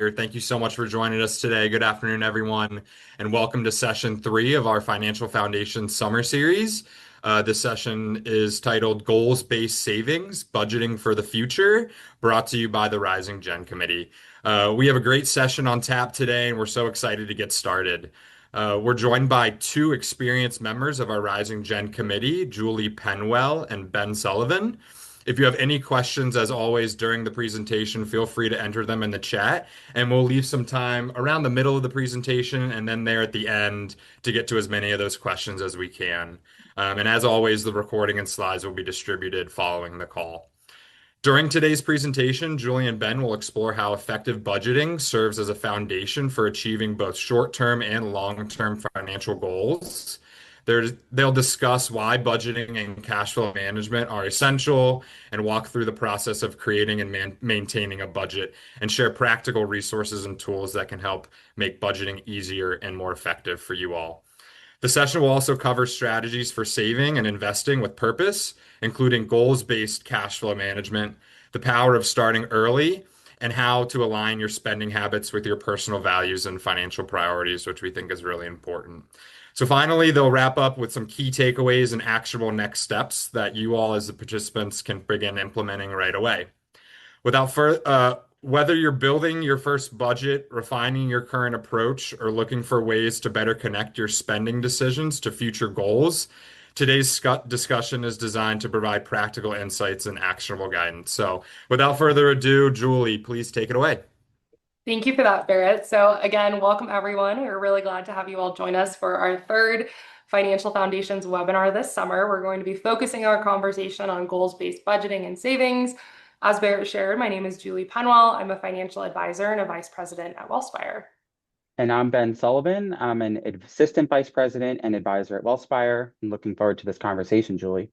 Thank you so much for joining us today. Good afternoon, everyone, and welcome to session three of our Financial Foundation Summer Series. This session is titled Goals-Based Savings, Budgeting for the Future, brought to you by the Rising Gen Committee. We have a great session on tap today, and we're so excited to get started. We're joined by two experienced members of our Rising Gen Committee, Julie Penwell and Ben Sullivan. If you have any questions, as always, during the presentation, feel free to enter them in the chat, and we'll leave some time around the middle of the presentation and then there at the end to get to as many of those questions as we can. And as always, the recording and slides will be distributed following the call. During today's presentation, Julie and Ben will explore how effective budgeting serves as a foundation for achieving both short-term and long-term financial goals. They'll discuss why budgeting and cash flow management are essential and walk through the process of creating and maintaining a budget and share practical resources and tools that can help make budgeting easier and more effective for you all. The session will also cover strategies for saving and investing with purpose, including goals-based cash flow management, the power of starting early, and how to align your spending habits with your personal values and financial priorities, which we think is really important. So finally, they'll wrap up with some key takeaways and actionable next steps that you all as the participants can begin implementing right away. Whether you're building your first budget, refining your current approach, or looking for ways to better connect your spending decisions to future goals, today's discussion is designed to provide practical insights and actionable guidance. So without further ado, Julie, please take it away. Thank you for that, Barrett. So again, welcome everyone. We're really glad to have you all join us for our third Financial Foundations webinar this summer. We're going to be focusing our conversation on goals-based budgeting and savings. As Barrett shared, my name is Julie Penwell. I'm a financial advisor and a vice president at Wellspire. And I'm Ben Sullivan. I'm an assistant vice president and advisor at Wellspire. I'm looking forward to this conversation, Julie.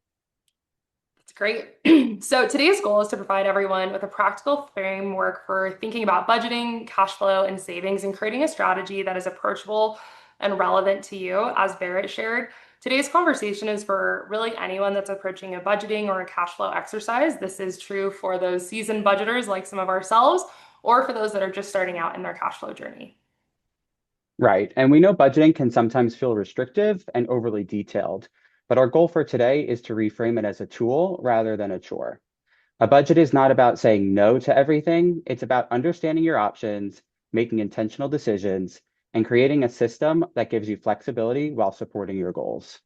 It's great. So today's goal is to provide everyone with a practical framework for thinking about budgeting, cash flow, and savings, and creating a strategy that is approachable and relevant to you. As Barrett shared, today's conversation is for really anyone that's approaching a budgeting or a cash flow exercise. This is true for those seasoned budgeters like some of ourselves, or for those that are just starting out in their cash flow journey. Right. And we know budgeting can sometimes feel restrictive and overly detailed, but our goal for today is to reframe it as a tool rather than a chore. A budget is not about saying no to everything. It's about understanding your options, making intentional decisions, and creating a system that gives you flexibility while supporting your goals.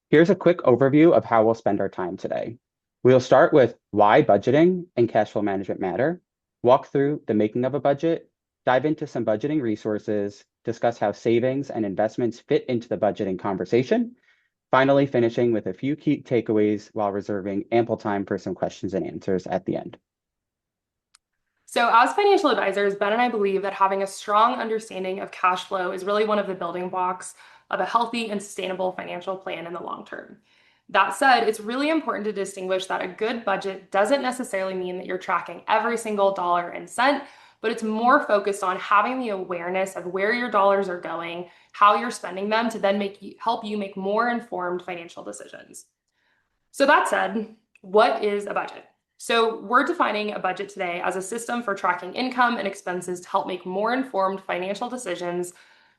Here's a quick overview of how we'll spend our time today. We'll start with why budgeting and cash flow management matter, walk through the making of a budget, dive into some budgeting resources, discuss how savings and investments fit into the budgeting conversation, finally finishing with a few key takeaways while reserving ample time for some questions and answers at the end. So as financial advisors, Ben and I believe that having a strong understanding of cash flow is really one of the building blocks of a healthy and sustainable financial plan in the long term. That said, it's really important to distinguish that a good budget doesn't necessarily mean that you're tracking every single dollar and cent, but it's more focused on having the awareness of where your dollars are going, how you're spending them to then help you make more informed financial decisions. So that said, what is a budget? So we're defining a budget today as a system for tracking income and expenses to help make more informed financial decisions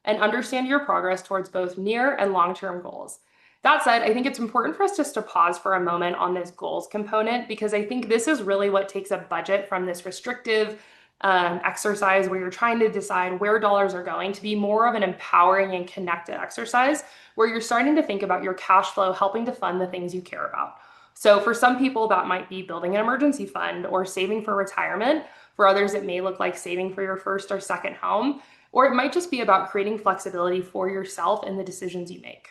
and understand your progress towards both near and long-term goals. That said, I think it's important for us just to pause for a moment on this goals component, because I think this is really what takes a budget from this restrictive exercise where you're trying to decide where dollars are going to be more of an empowering and connected exercise where you're starting to think about your cash flow helping to fund the things you care about. So for some people, that might be building an emergency fund or saving for retirement. For others, it may look like saving for your first or second home, or it might just be about creating flexibility for yourself in the decisions you make.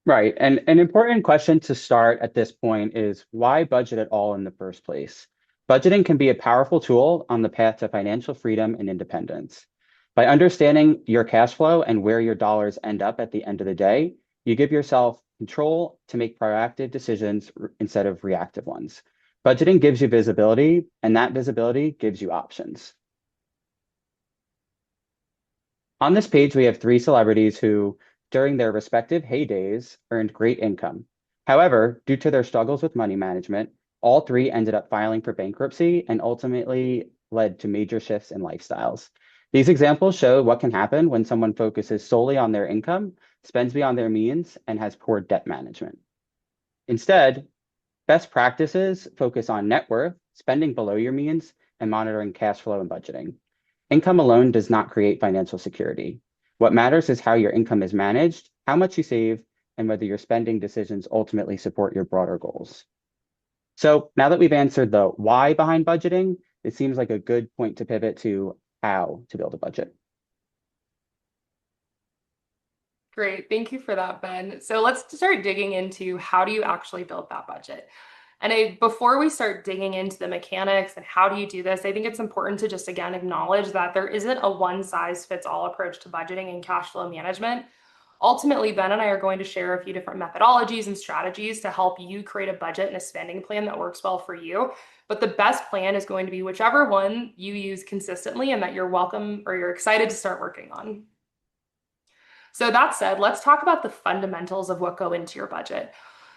Right. And an important question to start at this point is why budget at all in the first place? Budgeting can be a powerful tool on the path to financial freedom and independence. By understanding your cash flow and where your dollars end up at the end of the day, you give yourself control to make proactive decisions instead of reactive ones. Budgeting gives you visibility, and that visibility gives you options. On this page, we have three celebrities who, during their respective heydays, earned great income. However, due to their struggles with money management, All three ended up filing for bankruptcy and ultimately led to major shifts in lifestyles. These examples show what can happen when someone focuses solely on their income, spends beyond their means, and has poor debt management. Instead, best practices focus on net worth, spending below your means, and monitoring cash flow and budgeting. Income alone does not create financial security. What matters is how your income is managed, how much you save, and whether your spending decisions ultimately support your broader goals. So now that we've answered the why behind budgeting, it seems like a good point to pivot to how to build a budget. Great. Thank you for that, Ben. So let's start digging into how do you actually build that budget? And before we start digging into the mechanics and how do you do this, I think it's important to just again acknowledge that there isn't a one size fits all approach to budgeting and cash flow management. Ultimately, Ben and I are going to share a few different methodologies and strategies to help you create a budget and a spending plan that works well for you. But the best plan is going to be whichever one you use consistently and that you're welcome or you're excited to start working on. So that said, let's talk about the fundamentals of what go into your budget.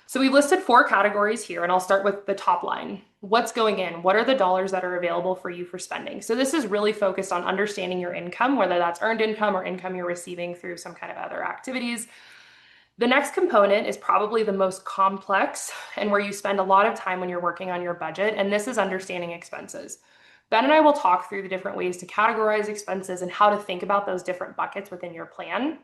So we've listed 4 categories here, and I'll start with the top line. What's going in? What are the dollars that are available for you for spending? So this is really focused on understanding your income, whether that's earned income or income you're receiving through some kind of other activities. The next component is probably the most complex and where you spend a lot of time when you're working on your budget, and this is understanding expenses. Ben and I will talk through the different ways to categorize expenses and how to think about those different buckets within your plan.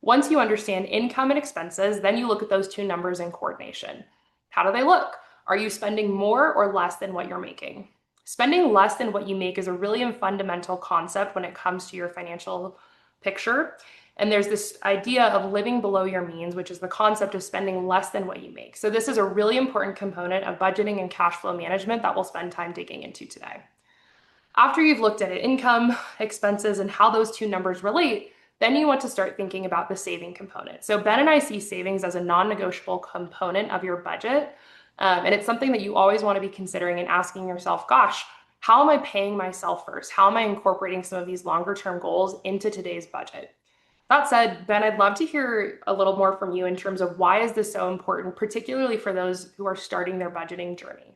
Once you understand income and expenses, then you look at those two numbers in coordination. How do they look? Are you spending more or less than what you're making? Spending less than what you make is a really fundamental concept when it comes to your financial picture. And there's this idea of living below your means, which is the concept of spending less than what you make. So this is a really important component of budgeting and cash flow management that we'll spend time digging into today. After you've looked at income, expenses, and how those two numbers relate, then you want to start thinking about the saving component. So Ben and I see savings as a non-negotiable component of your budget. And it's something that you always want to be considering and asking yourself, gosh, how am I paying myself first? How am I incorporating some of these longer term goals into today's budget? That said, Ben, I'd love to hear a little more from you in terms of why is this so important, particularly for those who are starting their budgeting journey?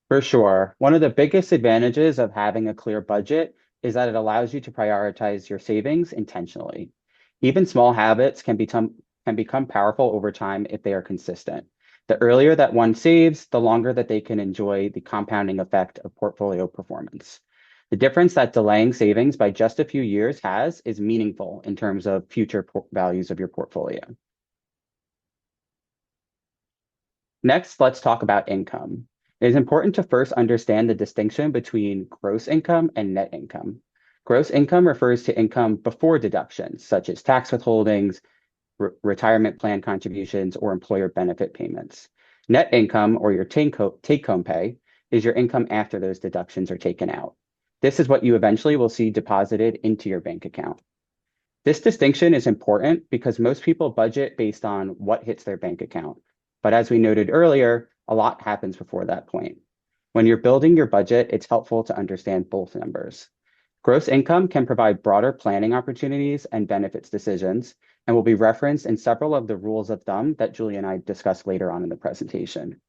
For sure. One of the biggest advantages of having a clear budget is that it allows you to prioritize your savings intentionally. Even small habits can become powerful over time if they are consistent. The earlier that one saves, the longer that they can enjoy the compounding effect of portfolio performance. The difference that delaying savings by just a few years has is meaningful in terms of future values of your portfolio. Next, let's talk about income. It is important to first understand the distinction between gross income and net income. Gross income refers to income before deductions, such as tax withholdings, retirement plan contributions, or employer benefit payments. Net income, or your take-home pay, is your income after those deductions are taken out. This is what you eventually will see deposited into your bank account. This distinction is important because most people budget based on what hits their bank account. But as we noted earlier, a lot happens before that point. When you're building your budget, it's helpful to understand both numbers. Gross income can provide broader planning opportunities and benefits decisions, and will be referenced in several of the rules of thumb that Julie and I discuss later on in the presentation.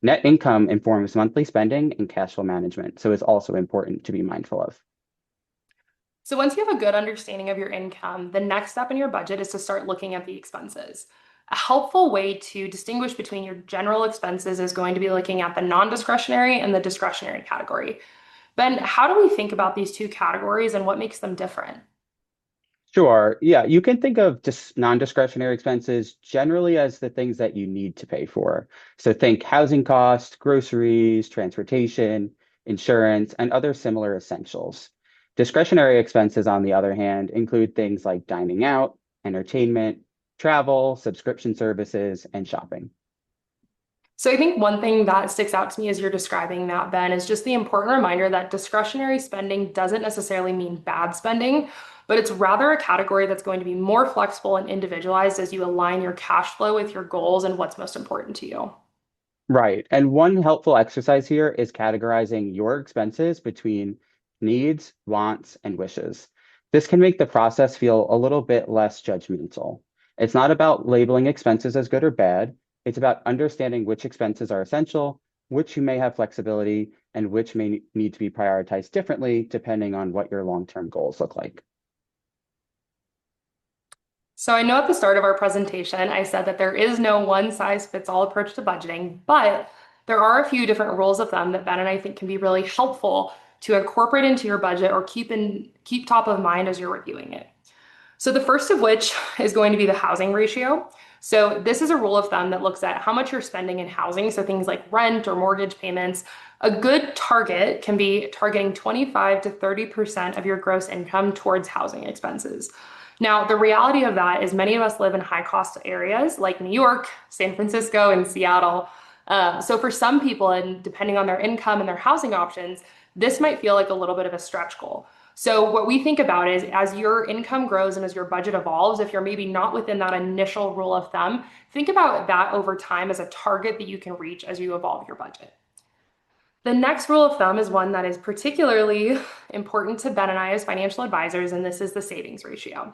Net income informs monthly spending and cash flow management, so it's also important to be mindful of. So once you have a good understanding of your income, the next step in your budget is to start looking at the expenses. A helpful way to distinguish between your general expenses is going to be looking at the non-discretionary and the discretionary category. Ben, how do we think about these two categories and what makes them different? Sure. Yeah, you can think of just non-discretionary expenses generally as the things that you need to pay for. So think housing costs, groceries, transportation, insurance, and other similar essentials. Discretionary expenses, on the other hand, include things like dining out, entertainment, travel, subscription services, and shopping. So I think one thing that sticks out to me as you're describing that, Ben, is just the important reminder that discretionary spending doesn't necessarily mean bad spending, but it's rather a category that's going to be more flexible and individualized as you align your cash flow with your goals and what's most important to you. Right. And one helpful exercise here is categorizing your expenses between needs, wants, and wishes. This can make the process feel a little bit less judgmental. It's not about labeling expenses as good or bad. It's about understanding which expenses are essential, which you may have flexibility, and which may need to be prioritized differently depending on what your long-term goals look like. So I know at the start of our presentation, I said that there is no one-size-fits-all approach to budgeting, but there are a few different rules of thumb that Ben and I think can be really helpful to incorporate into your budget or keep top of mind as you're reviewing it. So the first of which is going to be the housing ratio. So this is a rule of thumb that looks at how much you're spending in housing. So things like rent or mortgage payments. A good target can be targeting 25 to 30% of your gross income towards housing expenses. Now, the reality of that is many of us live in high cost areas like New York, San Francisco, and Seattle. So for some people, and depending on their income and their housing options, this might feel like a little bit of a stretch goal. So what we think about is as your income grows and as your budget evolves, if you're maybe not within that initial rule of thumb, think about that over time as a target that you can reach as you evolve your budget. The next rule of thumb is one that is particularly important to Ben and I as financial advisors, and this is the savings ratio.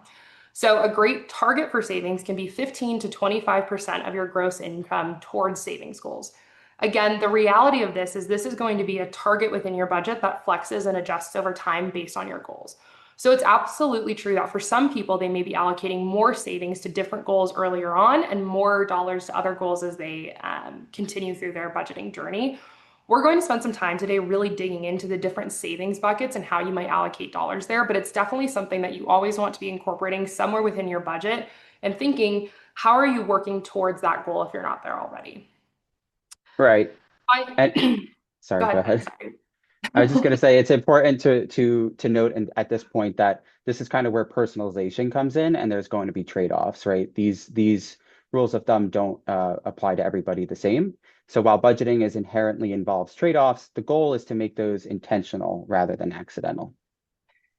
So a great target for savings can be 15 to 25% of your gross income towards savings goals. Again, the reality of this is going to be a target within your budget that flexes and adjusts over time based on your goals. So it's absolutely true that for some people, they may be allocating more savings to different goals earlier on and more dollars to other goals as they continue through their budgeting journey. We're going to spend some time today really digging into the different savings buckets and how you might allocate dollars there, but it's definitely something that you always want to be incorporating somewhere within your budget and thinking, how are you working towards that goal if you're not there already? Right. And Go sorry, go ahead, Ben. ahead. Sorry. I was just going to say it's important to note and at this point that this is kind of where personalization comes in, and there's going to be trade-offs, right? These rules of thumb don't apply to everybody the same. So while budgeting is inherently involves trade-offs, the goal is to make those intentional rather than accidental.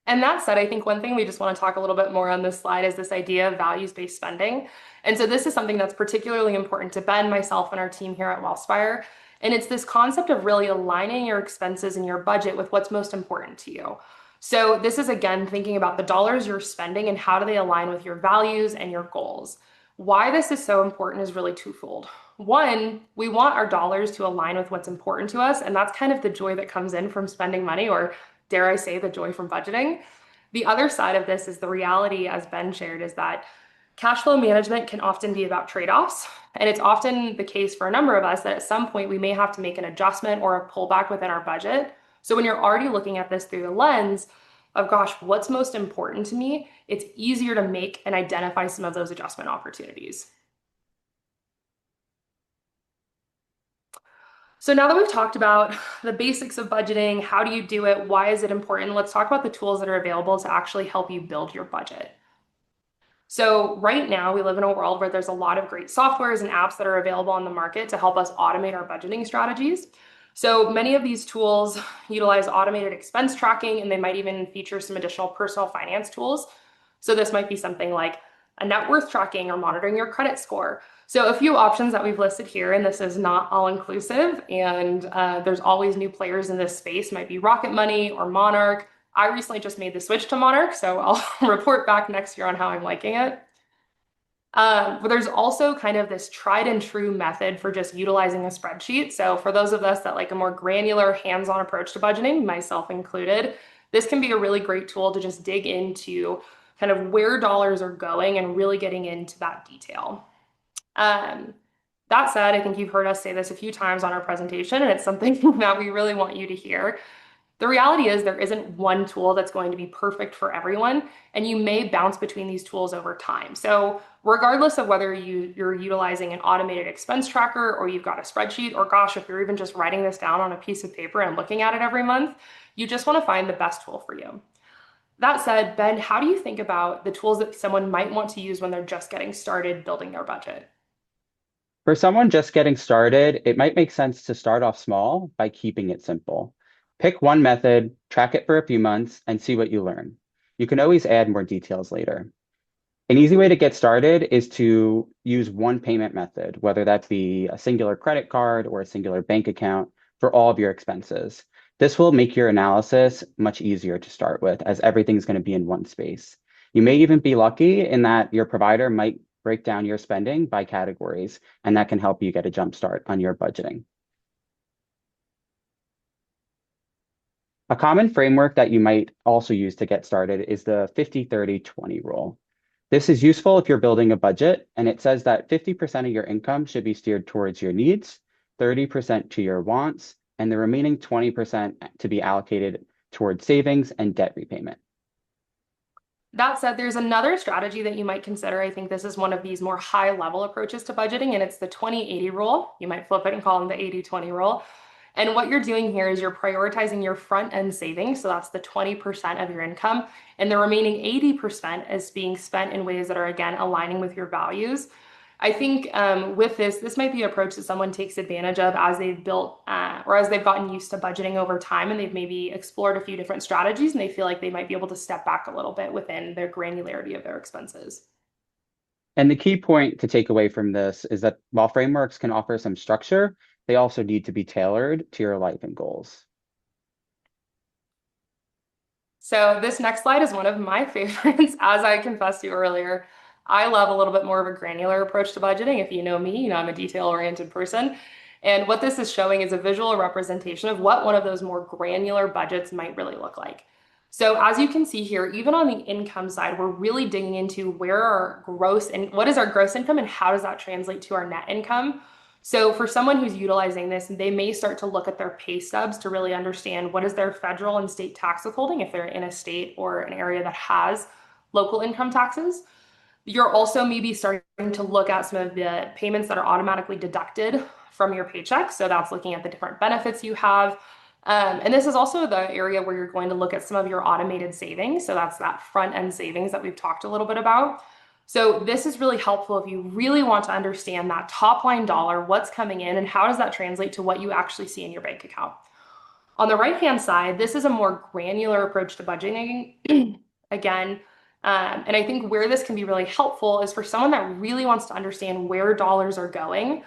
And that said, I think one thing we just want to talk a little bit more on this slide is this idea of values-based spending. And so this is something that's particularly important to Ben, myself, and our team here at Wellspire. And it's this concept of really aligning your expenses and your budget with what's most important to you. So this is, again, thinking about the dollars you're spending and how do they align with your values and your goals. Why this is so important is really twofold. One, we want our dollars to align with what's important to us, and that's kind of the joy that comes in from spending money, or dare I say, the joy from budgeting. The other side of this is the reality, as Ben shared, is that cash flow management can often be about trade-offs. And it's often the case for a number of us that at some point we may have to make an adjustment or a pullback within our budget. So when you're already looking at this through the lens of, gosh, what's most important to me, it's easier to make and identify some of those adjustment opportunities. So now that we've talked about the basics of budgeting, how do you do it, why is it important, let's talk about the tools that are available to actually help you build your budget. So right now we live in a world where there's a lot of great softwares and apps that are available on the market to help us automate our budgeting strategies. So many of these tools utilize automated expense tracking, and they might even feature some additional personal finance tools. So this might be something like a net worth tracking or monitoring your credit score. So a few options that we've listed here, and this is not all inclusive, and there's always new players in this space, might be Rocket Money or Monarch. I recently just made the switch to Monarch, so I'll report back next year on how I'm liking it. But there's also kind of this tried and true method for just utilizing a spreadsheet. So for those of us that like a more granular hands-on approach to budgeting, myself included, this can be a really great tool to just dig into kind of where dollars are going and really getting into that detail. That said, I think you've heard us say this a few times on our presentation, and it's something that we really want you to hear. The reality is there isn't one tool that's going to be perfect for everyone, and you may bounce between these tools over time. So regardless of whether you're utilizing an automated expense tracker or you've got a spreadsheet, or gosh, if you're even just writing this down on a piece of paper and looking at it every month, you just want to find the best tool for you. That said, Ben, how do you think about the tools that someone might want to use when they're just getting started building their budget? For someone just getting started, it might make sense to start off small by keeping it simple. Pick one method, track it for a few months, and see what you learn. You can always add more details later. An easy way to get started is to use one payment method, whether that be a singular credit card or a singular bank account for all of your expenses. This will make your analysis much easier to start with, as everything's going to be in one space. You may even be lucky in that your provider might break down your spending by categories, and that can help you get a jump start on your budgeting. A common framework that you might also use to get started is the 50-30-20 rule. This is useful if you're building a budget, and it says that 50% of your income should be steered towards your needs, 30% to your wants, and the remaining 20% to be allocated towards savings and debt repayment. That said, there's another strategy that you might consider. I think this is one of these more high level approaches to budgeting, and it's the 20-80 rule. You might flip it and call them the 80-20 rule. And what you're doing here is you're prioritizing your front end savings. So that's the 20% of your income. And the remaining 80% is being spent in ways that are, again, aligning with your values. I think with this might be an approach that someone takes advantage of as they've built or as they've gotten used to budgeting over time and they've maybe explored a few different strategies and they feel like they might be able to step back a little bit within their granularity of their expenses. And the key point to take away from this is that while frameworks can offer some structure, they also need to be tailored to your life and goals. So this next slide is one of my favorites, as I confessed to earlier. I love a little bit more of a granular approach to budgeting. If you know me, you know I'm a detail-oriented person. And what this is showing is a visual representation of what one of those more granular budgets might really look like. So as you can see here, even on the income side, we're really digging into where our gross and what is our gross income and how does that translate to our net income. So for someone who's utilizing this, they may start to look at their pay stubs to really understand what is their federal and state tax withholding if they're in a state or an area that has local income taxes. You're also maybe starting to look at some of the payments that are automatically deducted from your paycheck. So that's looking at the different benefits you have. And this is also the area where you're going to look at some of your automated savings. So that's that front end savings that we've talked a little bit about. So this is really helpful if you really want to understand that top line dollar, what's coming in, and how does that translate to what you actually see in your bank account. On the right-hand side, this is a more granular approach to budgeting. Again, and I think where this can be really helpful is for someone that really wants to understand where dollars are going.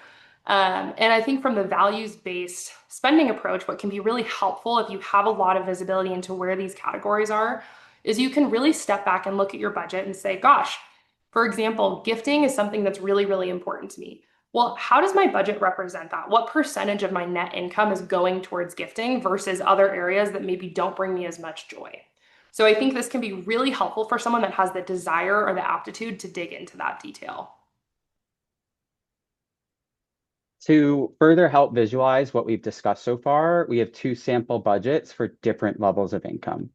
And I think from the values-based spending approach, what can be really helpful if you have a lot of visibility into where these categories are, is you can really step back and look at your budget and say, gosh, for example, gifting is something that's really, really important to me. Well, how does my budget represent that? What percentage of my net income is going towards gifting versus other areas that maybe don't bring me as much joy? So I think this can be really helpful for someone that has the desire or the aptitude to dig into that detail. To further help visualize what we've discussed so far, we have two sample budgets for different levels of income.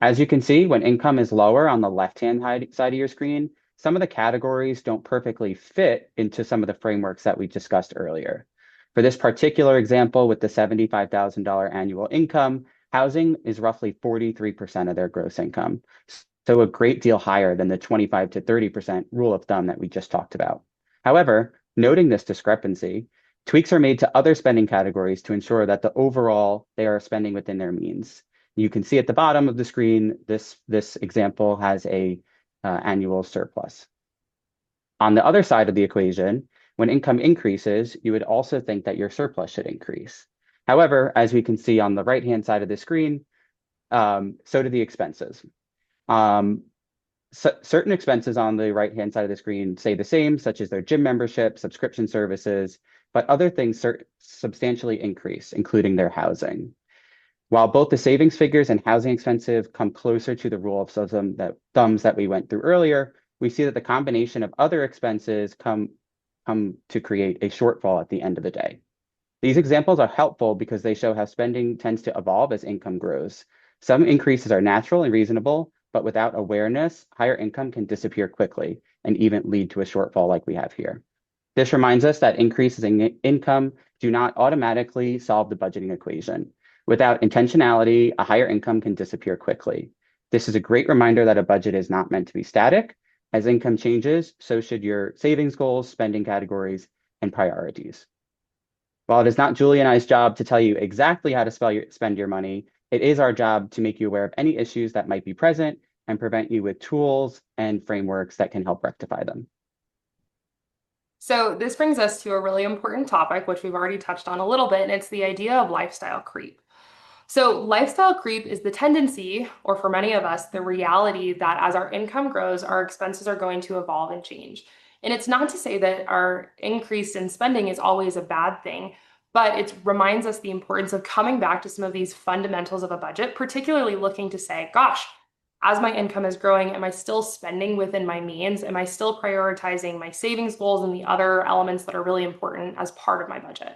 As you can see, when income is lower on the left-hand side of your screen, some of the categories don't perfectly fit into some of the frameworks that we discussed earlier. For this particular example with the $75,000 annual income, housing is roughly 43% of their gross income. So a great deal higher than the 25 to 30% rule of thumb that we just talked about. However, noting this discrepancy, tweaks are made to other spending categories to ensure that the overall they are spending within their means. You can see at the bottom of the screen, this example has a annual surplus. On the other side of the equation, when income increases, you would also think that your surplus should increase. However, as we can see on the right-hand side of the screen, so do the expenses. Certain expenses on the right-hand side of the screen stay the same, such as their gym membership, subscription services, but other things substantially increase, including their housing. While both the savings figures and housing expenses come closer to the rule of thumbs that we went through earlier, we see that the combination of other expenses come to create a shortfall at the end of the day. These examples are helpful because they show how spending tends to evolve as income grows. Some increases are natural and reasonable, but without awareness, higher income can disappear quickly and even lead to a shortfall like we have here. This reminds us that increases in income do not automatically solve the budgeting equation. Without intentionality, a higher income can disappear quickly. This is a great reminder that a budget is not meant to be static. As income changes, so should your savings goals, spending categories, and priorities. While it is not Julie and I's job to tell you exactly how to spend your money, it is our job to make you aware of any issues that might be present and prevent you with tools and frameworks that can help rectify them. So this brings us to a really important topic, which we've already touched on a little bit, and it's the idea of lifestyle creep. So lifestyle creep is the tendency, or for many of us, the reality that as our income grows, our expenses are going to evolve and change. And it's not to say that our increase in spending is always a bad thing, But it reminds us the importance of coming back to some of these fundamentals of a budget, particularly looking to say, gosh, as my income is growing, am I still spending within my means? Am I still prioritizing my savings goals and the other elements that are really important as part of my budget?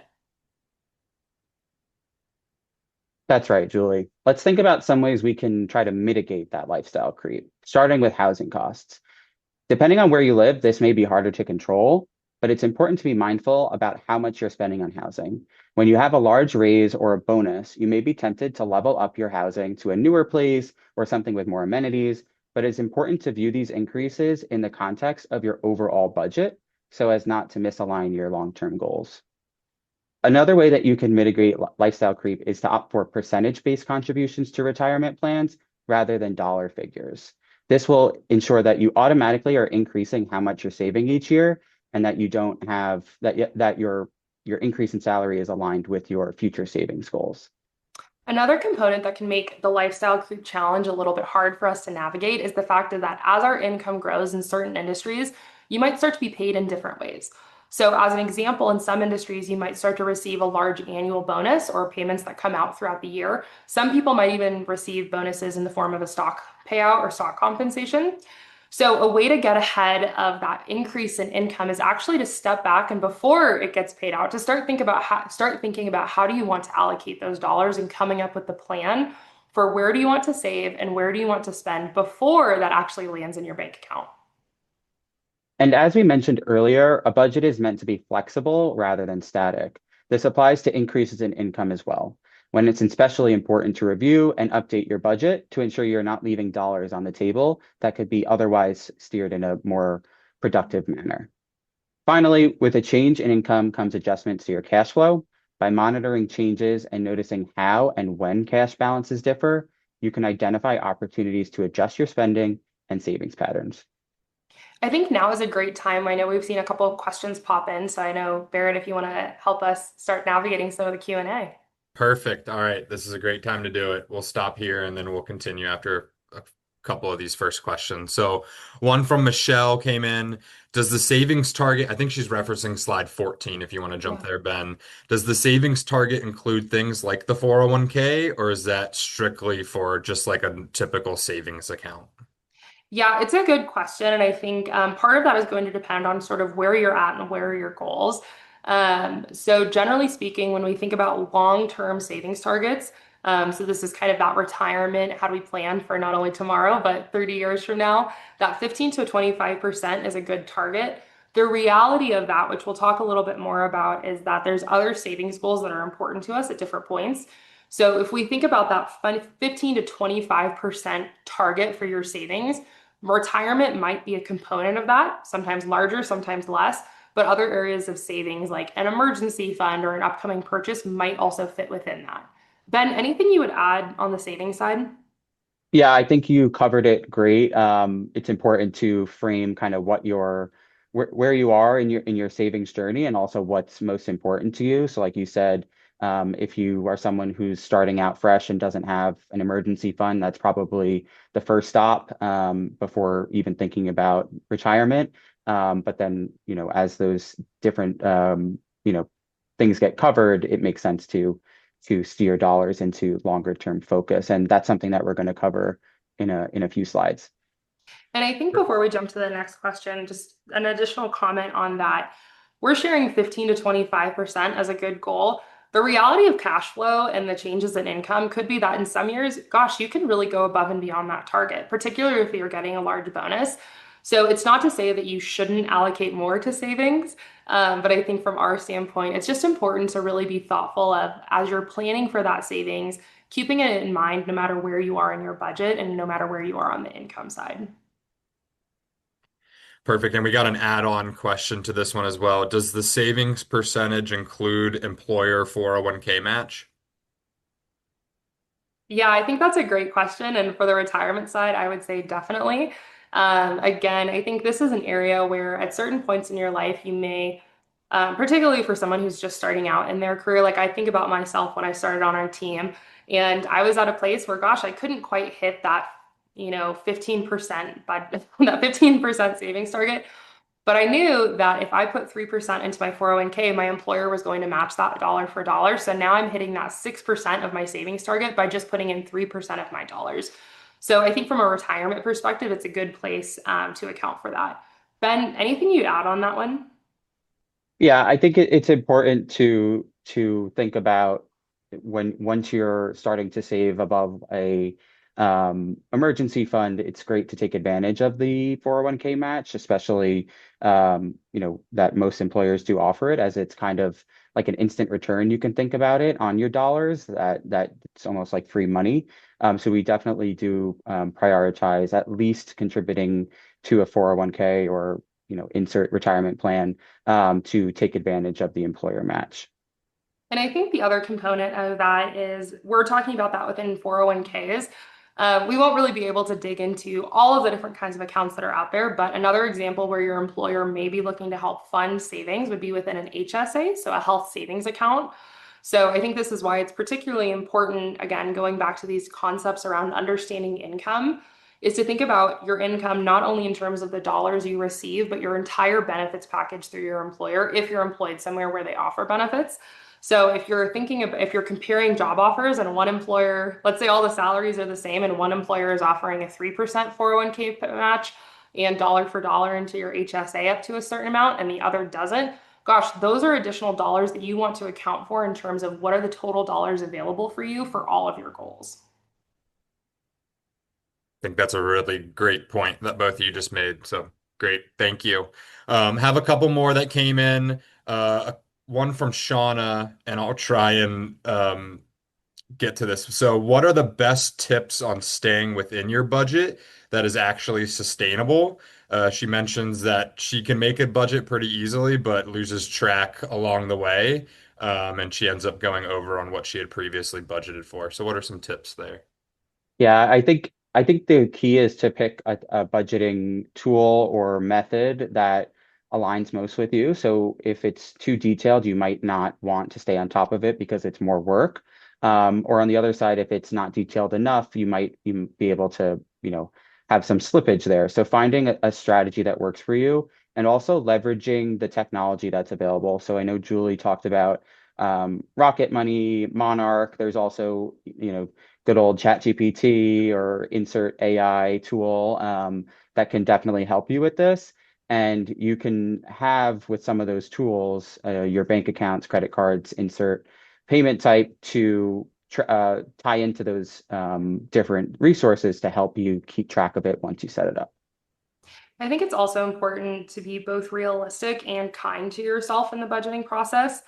That's right, Julie. Let's think about some ways we can try to mitigate that lifestyle creep, starting with housing costs. Depending on where you live, this may be harder to control, but it's important to be mindful about how much you're spending on housing. When you have a large raise or a bonus, you may be tempted to level up your housing to a newer place or something with more amenities, but it's important to view these increases in the context of your overall budget so as not to misalign your long-term goals. Another way that you can mitigate lifestyle creep is to opt for percentage-based contributions to retirement plans rather than dollar figures. This will ensure that you automatically are increasing how much you're saving each year and that you don't have that your increase in salary is aligned with your future savings goals. Another component that can make the lifestyle creep challenge a little bit hard for us to navigate is the fact that as our income grows in certain industries, you might start to be paid in different ways. So, as an example, in some industries, you might start to receive a large annual bonus or payments that come out throughout the year. Some people might even receive bonuses in the form of a stock payout or stock compensation. So, a way to get ahead of that increase in income is actually to step back and before it gets paid out, to start thinking about how do you want to allocate those dollars and coming up with the plan for where do you want to save and where do you want to spend before that actually lands in your bank account. And as we mentioned earlier, a budget is meant to be flexible rather than static. This applies to increases in income as well, when it's especially important to review and update your budget to ensure you're not leaving dollars on the table that could be otherwise steered in a more productive manner. Finally, with a change in income comes adjustments to your cash flow. By monitoring changes and noticing how and when cash balances differ, you can identify opportunities to adjust your spending and savings patterns. I think now is a great time. I know we've seen a couple of questions pop in, so I know Barrett, if you want to help us start navigating some of the Q&A. Perfect. All right. This is a great time to do it. We'll stop here and then we'll continue after a couple of these first questions. So, one from Michelle came in. Does the savings target, I think she's referencing slide 14 if you want to jump Yeah. there, Ben. Does the savings target include things like the 401k or is that strictly for just like a typical savings account? Yeah, it's a good question. And I think part of that is going to depend on sort of where you're at and where are your goals. So, generally speaking, when we think about long-term savings targets, so this is kind of that retirement, how do we plan for not only tomorrow, but 30 years from now, that 15 to 25% is a good target. The reality of that, which we'll talk a little bit more about, is that there's other savings goals that are important to us at different points. So if we think about that 15 to 25% target for your savings, retirement might be a component of that, sometimes larger, sometimes less, but other areas of savings like an emergency fund or an upcoming purchase might also fit within that. Ben, anything you would add on the savings side? Yeah, I think you covered it great. It's important to frame kind of what your where you are in your savings journey and also what's most important to you. So like you said, if you are someone who's starting out fresh and doesn't have an emergency fund, that's probably the first stop before even thinking about retirement. But then, as those different things get covered, it makes sense to steer dollars into longer term focus. And that's something that we're going to cover in a few slides. And I think before we jump to the next question, just an additional comment on that. We're sharing 15 to 25% as a good goal. The reality of cash flow and the changes in income could be that in some years, gosh, you can really go above and beyond that target, particularly if you're getting a large bonus. So it's not to say that you shouldn't allocate more to savings, but I think from our standpoint, it's just important to really be thoughtful of as you're planning for that savings, keeping it in mind no matter where you are in your budget and no matter where you are on the income side. Perfect. And we got an add-on question to this one as well. Does the savings percentage include employer 401k match? Yeah, I think that's a great question. And for the retirement side, I would say definitely. Again, I think this is an area where at certain points in your life, you may, particularly for someone who's just starting out in their career, like I think about myself when I started on our team, and I was at a place where, gosh, I couldn't quite hit that, 15%, but that 15% savings target. But I knew that if I put 3% into my 401k, my employer was going to match that dollar for dollar. So now I'm hitting that 6% of my savings target by just putting in 3% of my dollars. So I think from a retirement perspective, it's a good place to account for that. Ben, anything you'd add on that one? Yeah, I think it's important to think about when once you're starting to save above a emergency fund, it's great to take advantage of the 401k match, especially that most employers do offer it as it's kind of like an instant return. You can think about it on your dollars that it's almost like free money. So we definitely do prioritize at least contributing to a 401k or insert retirement plan to take advantage of the employer match. And I think the other component of that is we're talking about that within 401ks. We won't really be able to dig into all of the different kinds of accounts that are out there, but another example where your employer may be looking to help fund savings would be within an HSA, so a health savings account. So I think this is why it's particularly important, again, going back to these concepts around understanding income, is to think about your income not only in terms of the dollars you receive, but your entire benefits package through your employer if you're employed somewhere where they offer benefits. So if you're thinking of, if you're comparing job offers and one employer, let's say all the salaries are the same and one employer is offering a 3% 401k match and dollar for dollar into your HSA up to a certain amount and the other doesn't, gosh, those are additional dollars that you want to account for in terms of what are the total dollars available for you for all of your goals. Think that's a really great point that both of you just made. So great. Thank you. Have a couple more that came in. One from Shauna, and I'll try and get to this. So, what are the best tips on staying within your budget that is actually sustainable? She mentions that she can make a budget pretty easily, but loses track along the way. And she ends up going over on what she had previously budgeted for. So, what are some tips there? Yeah, I think the key is to pick a budgeting tool or method that aligns most with you. So if it's too detailed, you might not want to stay on top of it because it's more work. Or on the other side, if it's not detailed enough, you might be able to, have some slippage there. So finding a strategy that works for you and also leveraging the technology that's available. So I know Julie talked about Rocket Money, Monarch. There's also, good old ChatGPT or insert AI tool that can definitely help you with this. And you can have with some of those tools, your bank accounts, credit cards, insert payment type to tie into those different resources to help you keep track of it once you set it up. I think it's also important to be both realistic and kind to yourself in the budgeting process.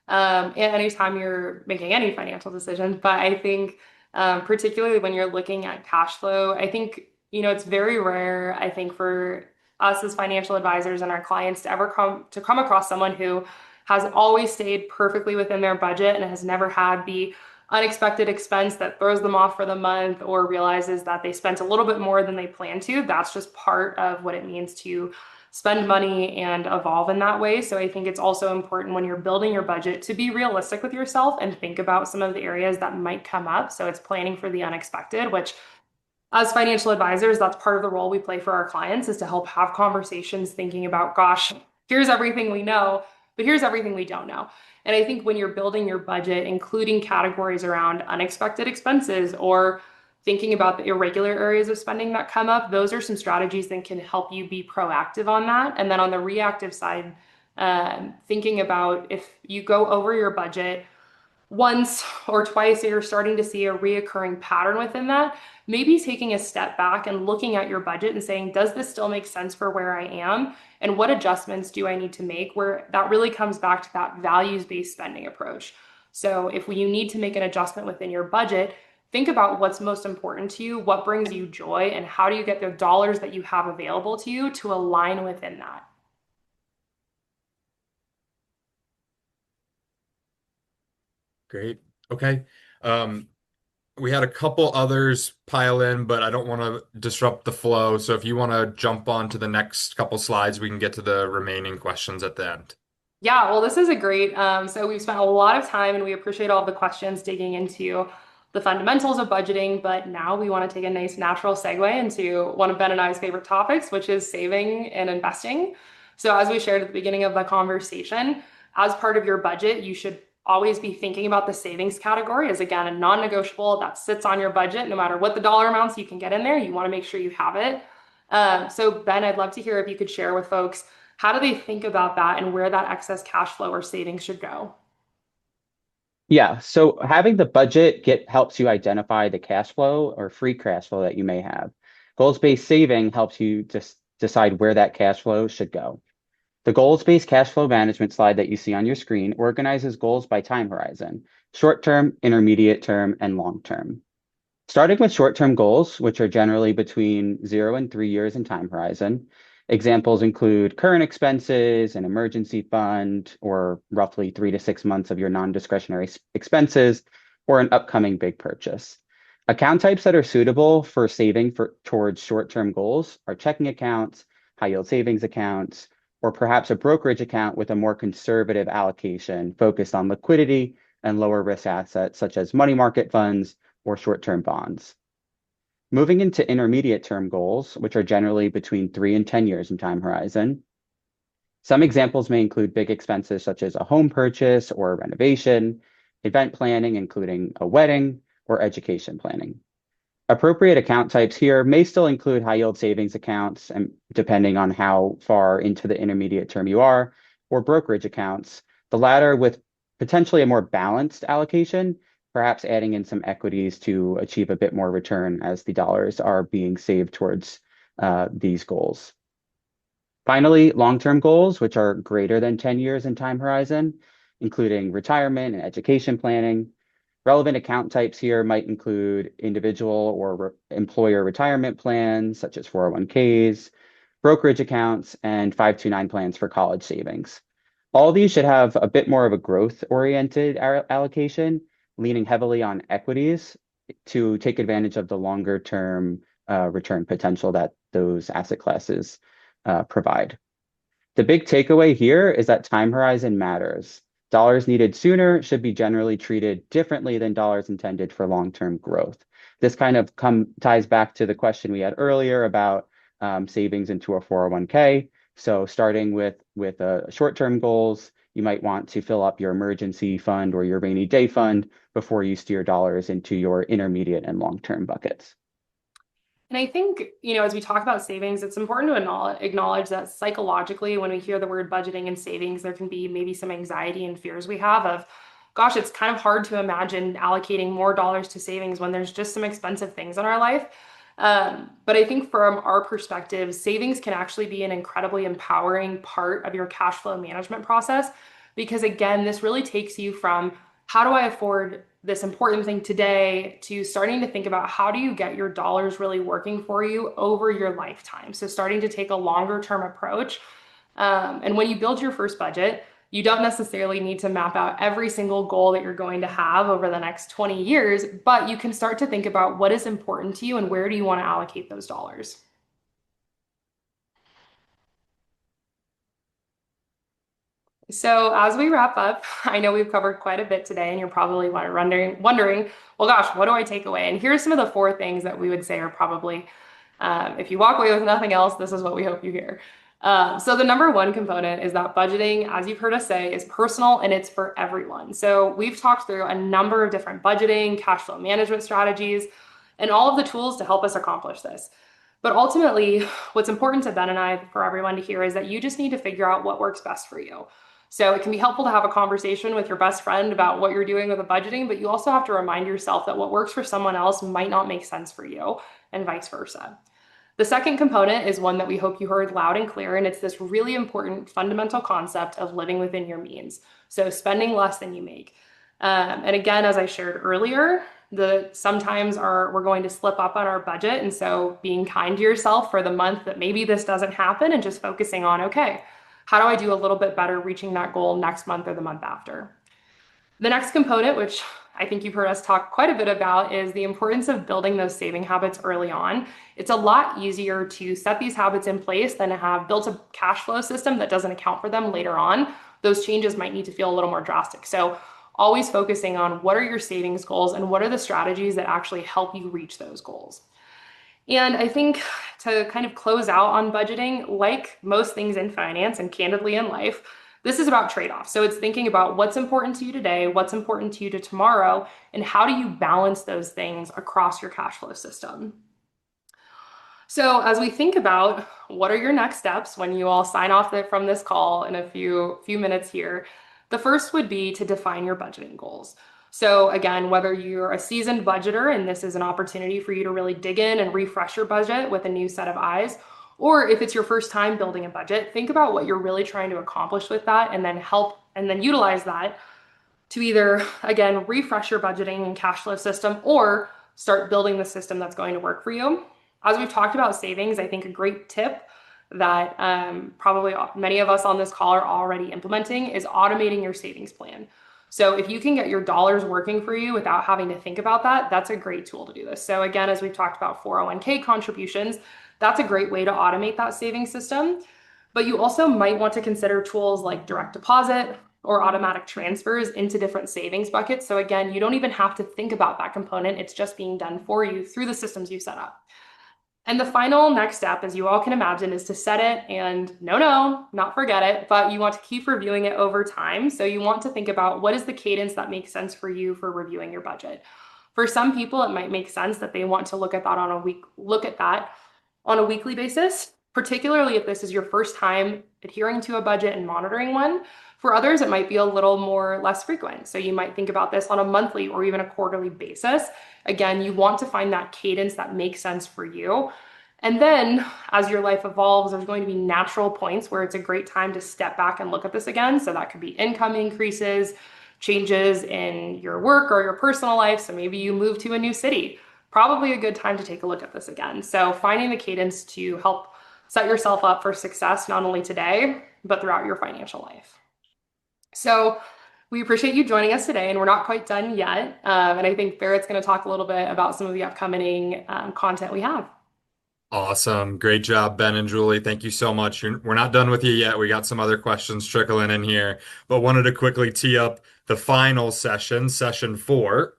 And anytime you're making any financial decisions, but I think particularly when you're looking at cash flow, I think, it's very rare, I think, for us as financial advisors and our clients to ever come across someone who has always stayed perfectly within their budget and has never had the unexpected expense that throws them off for the month or realizes that they spent a little bit more than they planned to. That's just part of what it means to spend money and evolve in that way. So I think it's also important when you're building your budget to be realistic with yourself and think about some of the areas that might come up. So it's planning for the unexpected, which as financial advisors, that's part of the role we play for our clients is to help have conversations thinking about, gosh, here's everything we know, but here's everything we don't know. And I think when you're building your budget, including categories around unexpected expenses or thinking about the irregular areas of spending that come up, those are some strategies that can help you be proactive on that. And then on the reactive side, thinking about if you go over your budget, once or twice you're starting to see a reoccurring pattern within that, maybe taking a step back and looking at your budget and saying, does this still make sense for where I am? And what adjustments do I need to make? Where that really comes back to that values-based spending approach. So if you need to make an adjustment within your budget, think about what's most important to you, what brings you joy, and how do you get the dollars that you have available to you to align within that. Great. Okay. Um, we had a couple others pile in, but I don't want to disrupt the flow. So if you want to jump on to the next couple slides, we can get to the remaining questions at the end. Yeah, well, this is a great. So we've spent a lot of time and we appreciate all the questions digging into the fundamentals of budgeting, but now we want to take a nice natural segue into one of Ben and I's favorite topics, which is saving and investing. So as we shared at the beginning of the conversation, as part of your budget, you should always be thinking about the savings category as, again, a non-negotiable that sits on your budget. No matter what the dollar amounts you can get in there, you want to make sure you have it. So Ben, I'd love to hear if you could share with folks, how do they think about that and where that excess cash flow or savings should go? Yeah, so having the budget get helps you identify the cash flow or free cash flow that you may have. Goals-based saving helps you just decide where that cash flow should go. The goals-based cash flow management slide that you see on your screen organizes goals by time horizon, short term, intermediate term, and long term. Starting with short-term goals, which are generally between 0 and 3 years in time horizon, examples include current expenses, an emergency fund, or roughly 3 to 6 months of your non-discretionary expenses, or an upcoming big purchase. Account types that are suitable for saving towards short-term goals are checking accounts, high-yield savings accounts, or perhaps a brokerage account with a more conservative allocation focused on liquidity and lower risk assets such as money market funds or short-term bonds. Moving into intermediate term goals, which are generally between 3 and 10 years in time horizon. Some examples may include big expenses such as a home purchase or a renovation, event planning, including a wedding, or education planning. Appropriate account types here may still include high yield savings accounts, and depending on how far into the intermediate term you are, or brokerage accounts, the latter with potentially a more balanced allocation, perhaps adding in some equities to achieve a bit more return as the dollars are being saved towards these goals. Finally, long-term goals, which are greater than 10 years in time horizon, including retirement and education planning. Relevant account types here might include individual or employer retirement plans, such as 401ks, brokerage accounts, and 529 plans for college savings. All these should have a bit more of a growth-oriented allocation, leaning heavily on equities to take advantage of the longer-term return potential that those asset classes provide. The big takeaway here is that time horizon matters. Dollars needed sooner should be generally treated differently than dollars intended for long-term growth. This kind of ties back to the question we had earlier about savings into a 401k. So starting with short-term goals, you might want to fill up your emergency fund or your rainy day fund before you steer dollars into your intermediate and long-term buckets. And I think, as we talk about savings, it's important to acknowledge that psychologically, when we hear the word budgeting and savings, there can be maybe some anxiety and fears we have of, gosh, it's kind of hard to imagine allocating more dollars to savings when there's just some expensive things in our life. But I think from our perspective, savings can actually be an incredibly empowering part of your cash flow management process. Because again, this really takes you from how do I afford this important thing today to starting to think about how do you get your dollars really working for you over your lifetime. So starting to take a longer term approach. And when you build your first budget, you don't necessarily need to map out every single goal that you're going to have over the next 20 years, but you can start to think about what is important to you and where do you want to allocate those dollars. So as we wrap up, I know we've covered quite a bit today, and you're probably wondering, well, gosh, what do I take away? And here's some of the 4 things that we would say are probably, if you walk away with nothing else, this is what we hope you hear. So the number one component is that budgeting, as you've heard us say, is personal and it's for everyone. So we've talked through a number of different budgeting, cash flow management strategies, and all of the tools to help us accomplish this. But ultimately, what's important to Ben and I for everyone to hear is that you just need to figure out what works best for you. So it can be helpful to have a conversation with your best friend about what you're doing with the budgeting, but you also have to remind yourself that what works for someone else might not make sense for you, and vice versa. The second component is one that we hope you heard loud and clear, and it's this really important fundamental concept of living within your means. So spending less than you make. And again, as I shared earlier, sometimes we're going to slip up on our budget. And so being kind to yourself for the month that maybe this doesn't happen and just focusing on, okay, how do I do a little bit better reaching that goal next month or the month after? The next component, which I think you've heard us talk quite a bit about, is the importance of building those saving habits early on. It's a lot easier to set these habits in place than to have built a cash flow system that doesn't account for them later on. Those changes might need to feel a little more drastic. So always focusing on what are your savings goals and what are the strategies that actually help you reach those goals. And I think to kind of close out on budgeting, like most things in finance and candidly in life, this is about trade-offs. So it's thinking about what's important to you today, what's important to you to tomorrow, and how do you balance those things across your cash flow system. So as we think about what are your next steps when you all sign off from this call in a few minutes here, the first would be to define your budgeting goals. So again, whether you're a seasoned budgeter and this is an opportunity for you to really dig in and refresh your budget with a new set of eyes, or if it's your first time building a budget, think about what you're really trying to accomplish with that and then utilize that to either, again, refresh your budgeting and cash flow system or start building the system that's going to work for you. As we've talked about savings, I think a great tip that probably many of us on this call are already implementing is automating your savings plan. So if you can get your dollars working for you without having to think about that, that's a great tool to do this. So again, as we've talked about 401k contributions, that's a great way to automate that saving system. But you also might want to consider tools like direct deposit or automatic transfers into different savings buckets. So again, you don't even have to think about that component. It's just being done for you through the systems you set up. And the final next step, as you all can imagine, is to set it and not forget it, but you want to keep reviewing it over time. So you want to think about what is the cadence that makes sense for you for reviewing your budget. For some people, it might make sense that they want to look at that on a weekly basis, particularly if this is your first time adhering to a budget and monitoring one. For others, it might be a little more less frequent. So you might think about this on a monthly or even a quarterly basis. Again, you want to find that cadence that makes sense for you. And then as your life evolves, there's going to be natural points where it's a great time to step back and look at this again. So that could be income increases, changes in your work or your personal life. So maybe you move to a new city. Probably a good time to take a look at this again. So finding the cadence to help set yourself up for success, not only today, but throughout your financial life. So we appreciate you joining us today, and we're not quite done yet. And I think Barrett's going to talk a little bit about some of the upcoming content we have. Awesome. Great job, Ben and Julie. Thank you so much. We're not done with you yet. We got some other questions trickling in here, but wanted to quickly tee up the final session, session 4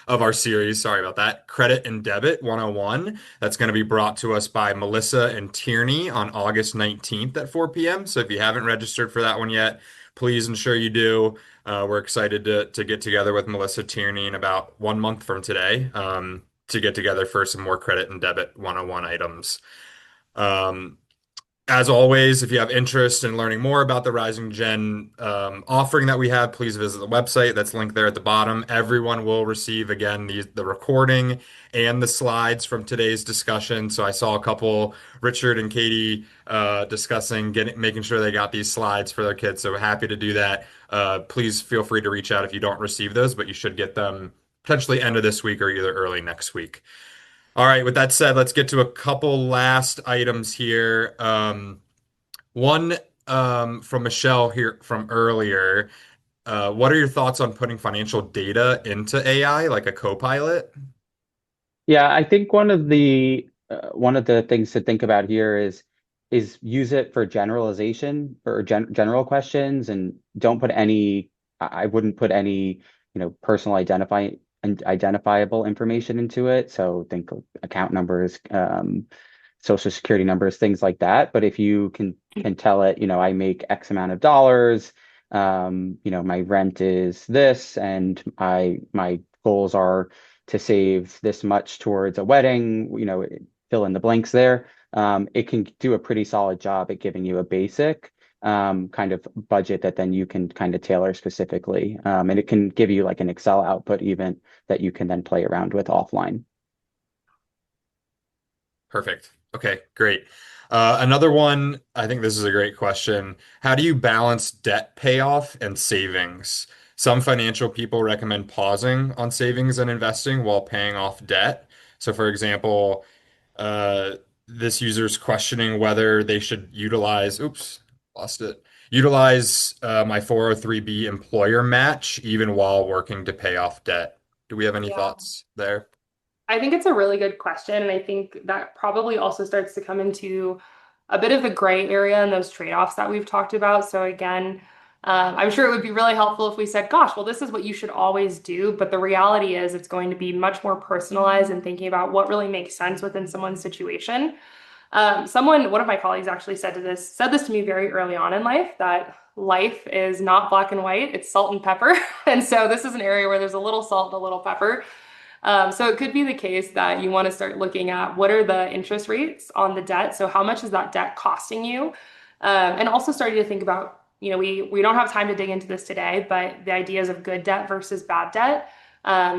of our series. Sorry about that. Credit and Debit 101. That's going to be brought to us by Melissa and Tierney on August 19th at 4 p.m. So if you haven't registered for that one yet, please ensure you do. We're excited to get together with Melissa Tierney in about 1 month from today to get together for some more Credit and Debit 101 items. Um, as always, if you have interest in learning more about the Rising Gen offering that we have, please visit the website that's linked there at the bottom. Everyone will receive, again, the recording and the slides from today's discussion. So I saw a couple, Richard and Katie, discussing making sure they got these slides for their kids. So happy to do that. Please feel free to reach out if you don't receive those, but you should get them potentially end of this week or either early next week. All right, with that said, let's get to a couple last items here. One from Michelle here from earlier. What are your thoughts on putting financial data into AI like a co-pilot? Yeah, I think one of the things to think about here is use it for generalization or general questions, and don't put any. I wouldn't put any, personal identifiable information into it. So think of account numbers, social security numbers, things like that. But if you can tell it, I make X amount of dollars, my rent is this, and my goals are to save this much towards a wedding, fill in the blanks there. It can do a pretty solid job at giving you a basic kind of budget that then you can kind of tailor specifically. And it can give you like an Excel output even that you can then play around with offline. Perfect. Okay, great. Another one, I think this is a great question. How do you balance debt payoff and savings? Some financial people recommend pausing on savings and investing while paying off debt. So, for example, uh, this user's questioning whether they should oops, lost it, utilize my 403(b) employer match even while working to pay off debt. Do we have any Yeah. thoughts there? I think it's a really good question. And I think that probably also starts to come into a bit of the gray area and those trade-offs that we've talked about. So again, I'm sure it would be really helpful if we said, gosh, well, this is what you should always do. But the reality is it's going to be much more personalized and thinking about what really makes sense within someone's situation. One of my colleagues actually said this to me very early on in life, that life is not black and white, it's salt and pepper. And so this is an area where there's a little salt and a little pepper. So it could be the case that you want to start looking at what are the interest rates on the debt. So how much is that debt costing you? And also starting to think about, we don't have time to dig into this today, but the ideas of good debt versus bad debt.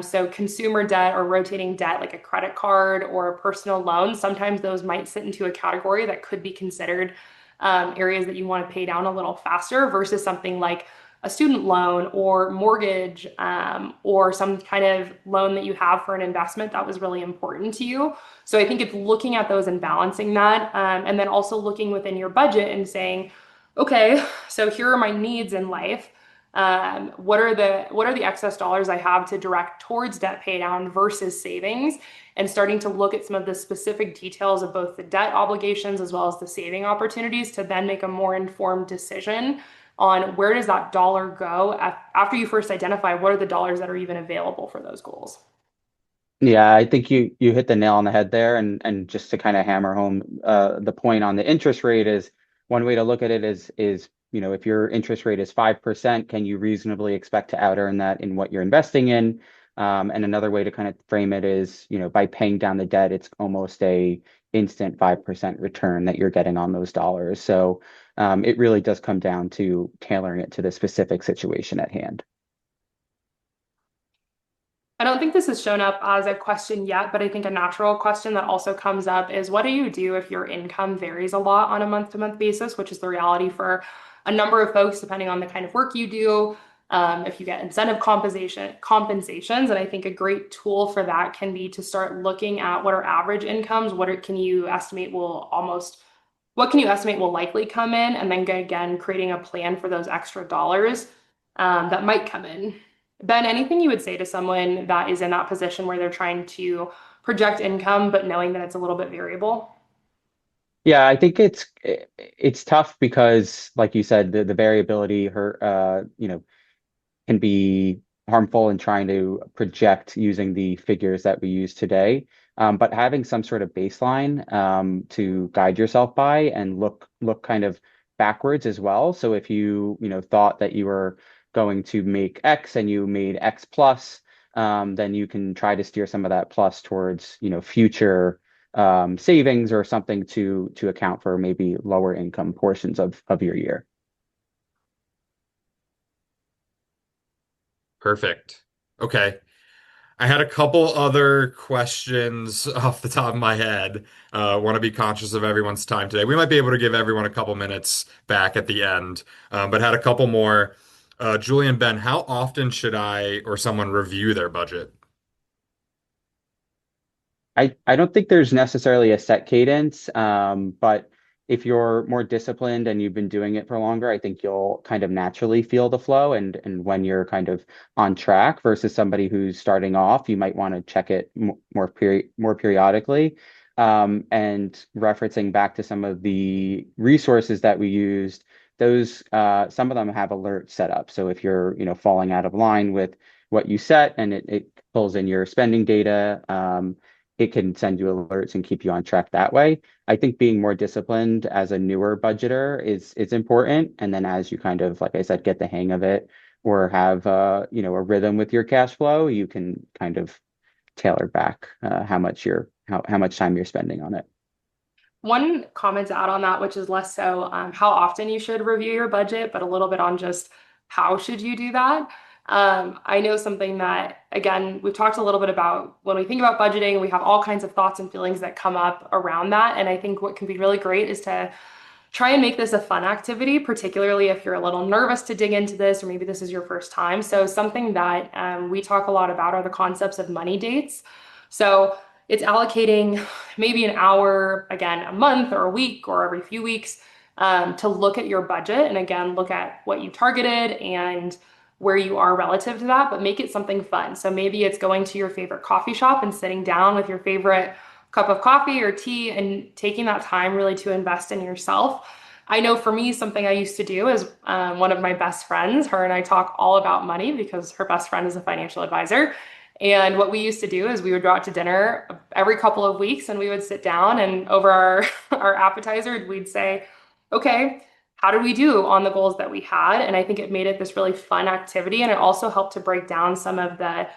So consumer debt or rotating debt, like a credit card or a personal loan, sometimes those might sit into a category that could be considered areas that you want to pay down a little faster versus something like a student loan or mortgage or some kind of loan that you have for an investment that was really important to you. So I think it's looking at those and balancing that, and then also looking within your budget and saying, okay, so here are my needs in life. What are the excess dollars I have to direct towards debt pay down versus savings, and starting to look at some of the specific details of both the debt obligations as well as the saving opportunities to then make a more informed decision on where does that dollar go after you first identify what are the dollars that are even available for those goals. Yeah, I think you hit the nail on the head there, and just to kind of hammer home the point on the interest rate is one way to look at it is if your interest rate is 5%, can you reasonably expect to out earn that in what you're investing in? And another way to kind of frame it is by paying down the debt, it's almost a instant 5% return that you're getting on those dollars. So it really does come down to tailoring it to the specific situation at hand. I don't think this has shown up as a question yet, but I think a natural question that also comes up is what do you do if your income varies a lot on a month-to-month basis, which is the reality for a number of folks, depending on the kind of work you do, if you get incentive compensations. And I think a great tool for that can be to start looking at what are average incomes, what can you estimate will likely come in, and then again, creating a plan for those extra dollars that might come in. Ben, anything you would say to someone that is in that position where they're trying to project income, but knowing that it's a little bit variable? Yeah, I think it's tough because, like you said, the variability hurt, can be harmful in trying to project using the figures that we use today. But having some sort of baseline to guide yourself by and look kind of backwards as well. So if you thought that you were going to make X and you made X plus, then you can try to steer some of that plus towards future savings or something to account for maybe lower income portions of your year. Perfect. Okay. I had a couple other questions off the top of my head. Want to be conscious of everyone's time today. We might be able to give everyone a couple minutes back at the end, but had a couple more. Julie and Ben, how often should I or someone review their budget? I don't think there's necessarily a set cadence, but if you're more disciplined and you've been doing it for longer, I think you'll kind of naturally feel the flow and when you're kind of on track versus somebody who's starting off, you might want to check it more periodically. And referencing back to some of the resources that we used, those some of them have alerts set up. So if you're falling out of line with what you set and it pulls in your spending data, it can send you alerts and keep you on track that way. I think being more disciplined as a newer budgeter is important. And then as you kind of, like I said, get the hang of it or have a rhythm with your cash flow, you can kind of tailor back how much time you're spending on it. One comment to add on that, which is less so how often you should review your budget, but a little bit on just how should you do that. I know something that, again, we've talked a little bit about when we think about budgeting, we have all kinds of thoughts and feelings that come up around that. And I think what can be really great is to try and make this a fun activity, particularly if you're a little nervous to dig into this, or maybe this is your first time. So something that we talk a lot about are the concepts of money dates. So it's allocating maybe an hour, again, a month or a week or every few weeks to look at your budget. And again, look at what you targeted and where you are relative to that, but make it something fun. So maybe it's going to your favorite coffee shop and sitting down with your favorite cup of coffee or tea and taking that time really to invest in yourself. I know for me, something I used to do is one of my best friends, her and I talk all about money because her best friend is a financial advisor. And what we used to do is we would go out to dinner every couple of weeks and we would sit down and over our, our appetizer, we'd say, okay, how did we do on the goals that we had? And I think it made it this really fun activity. And it also helped to break down some of the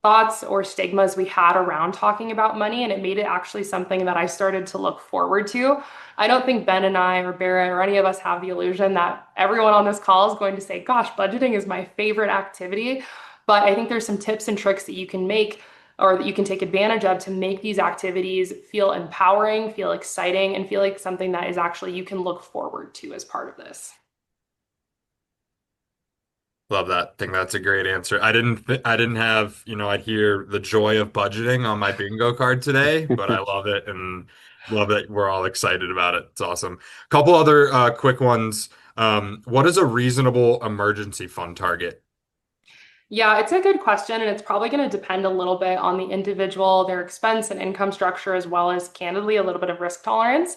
thoughts or stigmas we had around talking about money, and it made it actually something that I started to look forward to. I don't think Ben and I or Barrett or any of us have the illusion that everyone on this call is going to say, gosh, budgeting is my favorite activity. But I think there's some tips and tricks that you can make or that you can take advantage of to make these activities feel empowering, feel exciting, and feel like something that is actually you can look forward to as part of this. Love that. I think that's a great answer. I didn't have, I'd hear the joy of budgeting on my bingo card today, but I love it and love that we're all excited about it. It's awesome. Couple other quick ones. What is a reasonable emergency fund target? Yeah, it's a good question, and it's probably going to depend a little bit on the individual, their expense and income structure, as well as candidly a little bit of risk tolerance.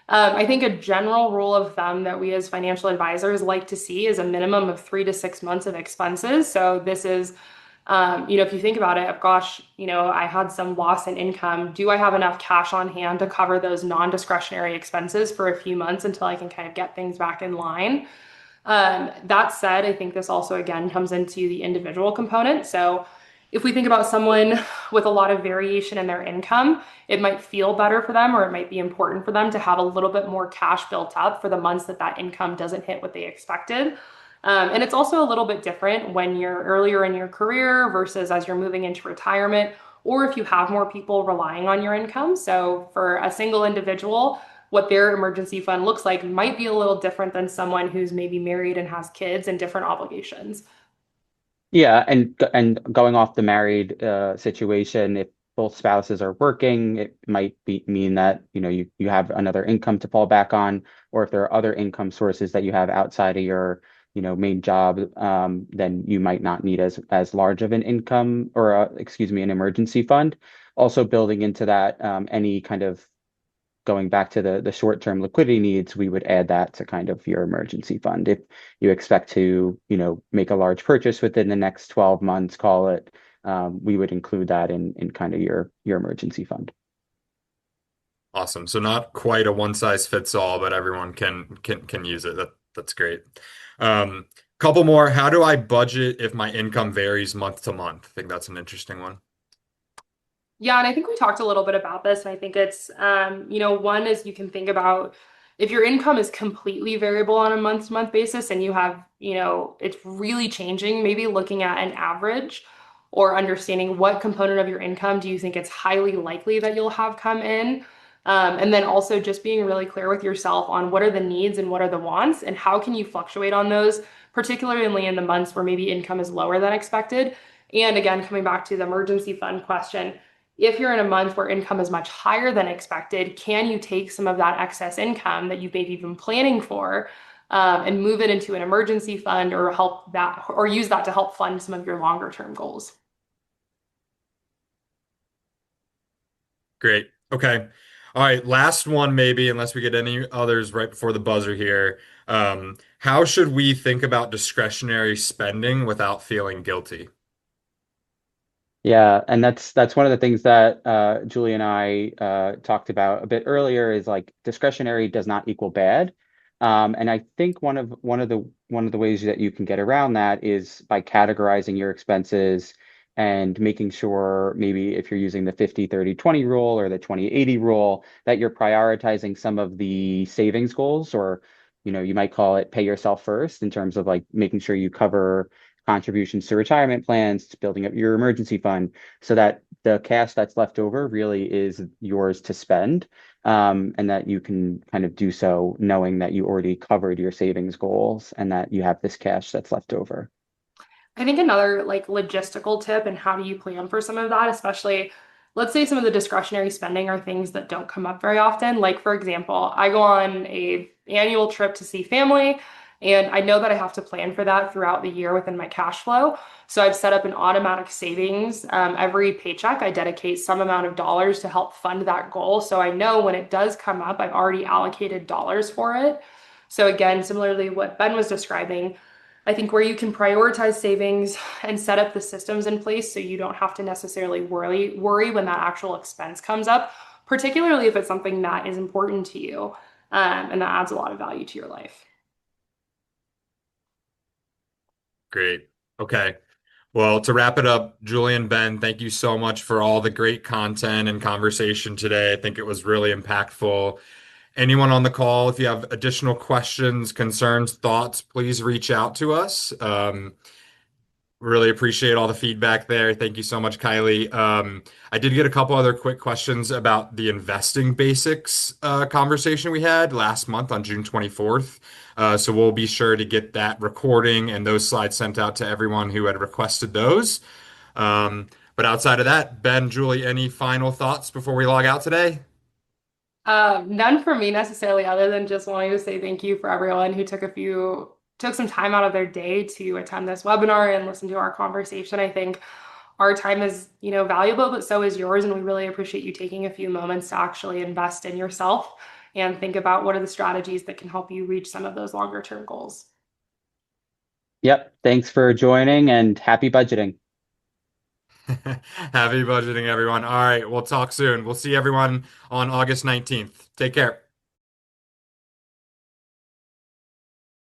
I think a general rule of thumb that we as financial advisors like to see is a minimum of 3 to 6 months of expenses. So this is, if you think about it, gosh, I had some loss in income. Do I have enough cash on hand to cover those non-discretionary expenses for a few months until I can kind of get things back in line? That said, I think this also again comes into the individual component. So if we think about someone with a lot of variation in their income, it might feel better for them or it might be important for them to have a little bit more cash built up for the months that that income doesn't hit what they expected. And it's also a little bit different when you're earlier in your career versus as you're moving into retirement, or if you have more people relying on your income. So for a single individual, what their emergency fund looks like might be a little different than someone who's maybe married and has kids and different obligations. Yeah, and going off the married situation, if both spouses are working, it might mean that you have another income to fall back on, or if there are other income sources that you have outside of your main job, then you might not need as large of an income or excuse me, an emergency fund. Also building into that, any kind of going back to the short-term liquidity needs, we would add that to kind of your emergency fund. If you expect to, make a large purchase within the next 12 months, call it, we would include that in kind of your emergency fund. Awesome. So not quite a one size fits all, but everyone can use it. That's great. Couple more. How do I budget if my income varies month to month? I think that's an interesting one. Yeah, and I think we talked a little bit about this, and I think it's, one is you can think about if your income is completely variable on a month-to-month basis and you have, it's really changing, maybe looking at an average or understanding what component of your income do you think it's highly likely that you'll have come in. And then also just being really clear with yourself on what are the needs and what are the wants and how can you fluctuate on those, particularly in the months where maybe income is lower than expected. And again, coming back to the emergency fund question, if you're in a month where income is much higher than expected, can you take some of that excess income that you've maybe been planning for and move it into an emergency fund or help that or use that to help fund some of your longer term goals? Great. Okay. All right. Last one, maybe, unless we get any others right before the buzzer here. How should we think about discretionary spending without feeling guilty? Yeah, and that's one of the things that Julie and I talked about a bit earlier is like discretionary does not equal bad. And I think one of the ways that you can get around that is by categorizing your expenses and making sure maybe if you're using the 50/30/20 rule or the 20/80 rule that you're prioritizing some of the savings goals or you might call it pay yourself first in terms of like making sure you cover contributions to retirement plans, to building up your emergency fund, so that the cash that's left over really is yours to spend, and that you can kind of do so knowing that you already covered your savings goals and that you have this cash that's left over. I think another like logistical tip and how do you plan for some of that, especially let's say some of the discretionary spending are things that don't come up very often. Like for example, I go on a annual trip to see family and I know that I have to plan for that throughout the year within my cash flow. So I've set up an automatic savings. Every paycheck, I dedicate some amount of dollars to help fund that goal. So I know when it does come up, I've already allocated dollars for it. So again, similarly what Ben was describing, I think where you can prioritize savings and set up the systems in place so you don't have to necessarily worry when that actual expense comes up, particularly if it's something that is important to you, and that adds a lot of value to your life. Great. Okay. Well, to wrap it up, Julian, Ben, thank you so much for all the great content and conversation today. I think it was really impactful. Anyone on the call, if you have additional questions, concerns, thoughts, please reach out to us. Really appreciate all the feedback there. Thank you so much, Kylie. I did get a couple other quick questions about the investing basics conversation we had last month on June 24th. So we'll be sure to get that recording and those slides sent out to everyone who had requested those. But outside of that, Ben, Julie, any final thoughts before we log out today? None for me necessarily, other than just wanting to say thank you for everyone who took some time out of their day to attend this webinar and listen to our conversation. I think our time is, valuable, but so is yours, and we really appreciate you taking a few moments to actually invest in yourself and think about what are the strategies that can help you reach some of those longer term goals. Yep. Thanks for joining and happy budgeting. Happy budgeting, everyone. All right, we'll talk soon. We'll see everyone on August 19th. Take care.